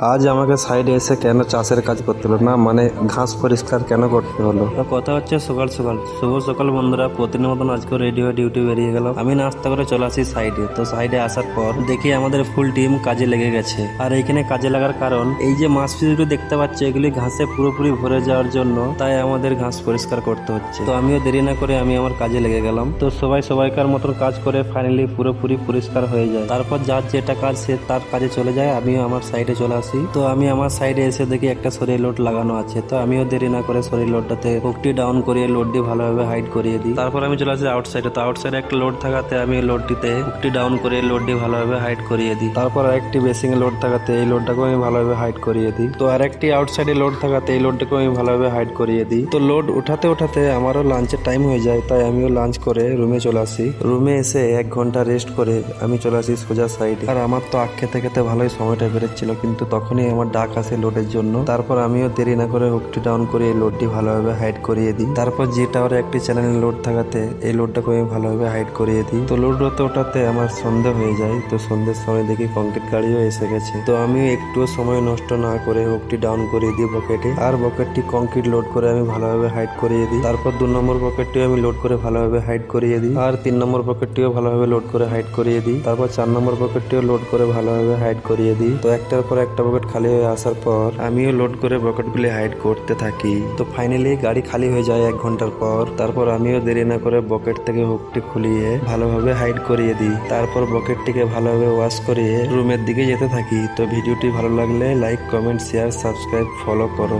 আজ আমাকে সাইডে এসে কেন চাষের কাজ করতে হলো না, মানে ঘাস পরিষ্কার কেন করতে হলো? তো কথা হচ্ছে সকাল সকাল শুভ সকাল বন্ধুরা, প্রতিদিন মতন আজকে রেডি হয়ে ডিউটি বেরিয়ে গেলাম। আমি নাস্তা করে চলে আসি সাইডে। তো সাইডে আসার পর দেখি আমাদের ফুল টিম কাজে লেগে গেছে। আর এইখানে কাজে লাগার কারণ এই যে মাছ পিসগুলো দেখতে পাচ্ছি, এগুলি ঘাসে পুরোপুরি ভরে যাওয়ার জন্য, তাই আমাদের ঘাস পরিষ্কার করতে হচ্ছে। তো আমিও দেরি না করে আমি আমার কাজে লেগে গেলাম। তো সবাই সবাইকার মতন কাজ করে ফাইনালি পুরোপুরি পরিষ্কার হয়ে যায়। তারপর যার যেটা কাজ সে তার কাজে চলে যায়, আমিও আমার সাইডে চলে আসি। তো আমি আমার সাইডে এসে দেখি একটা সরিয়ে লোড লাগানো আছে। তো আমিও দেরি না করে সরিয়ে লোডটাতে হুকটি ডাউন করিয়ে লোডটি ভালোভাবে হাইড করিয়ে দিই। তারপর আমি চলে আসি আউটসাইডে। তো আউটসাইডে একটা লোড থাকাতে আমি লোডটিতে হুকটি ডাউন করে লোডটি ভালোভাবে হাইড করিয়ে দিই। তারপর আরেকটি বেসিং লোড থাকাতে এই লোডটাকে আমি ভালোভাবে হাইড করিয়ে দিই। তো আরেকটি আউটসাইডে লোড থাকাতে এই লোডটাকে আমি ভালোভাবে হাইড করিয়ে দিই। তো লোড উঠাতে উঠাতে আমারও লাঞ্চের টাইম হয়ে যায়, তাই আমিও লাঞ্চ করে রুমে চলে আসি। রুমে এসে 1 ঘন্টা রেস্ট করে আমি চলে আসি সোজা সাইডে। আর আমার তো আখ খেতে খেতে ভালোই সময়টা বেরোচ্ছিল, কিন্তু তখনই আমার ডাক আসে লোডের জন্য। তারপর আমিও দেরি না করে হুকটি ডাউন করে এই লোডটি ভালোভাবে হাইড করিয়ে দিই। তারপর যে টাওয়ারে একটি চ্যানেলের লোড থাকাতে এই লোডটাকে আমি ভালোভাবে হাইড করিয়ে দিই। তো লোড হতে ওঠাতে আমার সন্ধে হয়ে যায়। তো সন্ধ্যের সময় দেখি কংক্রিট গাড়িও এসে গেছে। তো আমি একটুও সময় নষ্ট না করে হুকটি ডাউন করিয়ে দিই বকেটে। আর বকেটটি কংক্রিট লোড করে আমি ভালোভাবে হাইড করিয়ে দিই। তারপর 2 নম্বর বকেটটিও আমি লোড করে ভালোভাবে হাইড করিয়ে দিই। আর 3 নম্বর বকেটটিও ভালোভাবে লোড করে হাইড করিয়ে দিই। তারপর 4 নম্বর বকেটটিও লোড করে ভালোভাবে হাইড করিয়ে দিই। তো একটার পর একটা বকেট খালি হয়ে আসার পর আমিও লোড করে বকেটগুলি হাইড করতে থাকি। তো ফাইনালি গাড়ি খালি হয়ে যায় 1 ঘন্টার পর। তারপর আমিও দেরি না করে বকেট থেকে হুকটি খুলিয়ে ভালোভাবে হাইড করিয়ে দিই। তারপর বকেটটিকে ভালোভাবে ওয়াশ করিয়ে রুমের দিকে যেতে থাকি। তো ভিডিওটি ভালো লাগলে like, comment, share, subscribe, follow করো।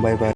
Bye by.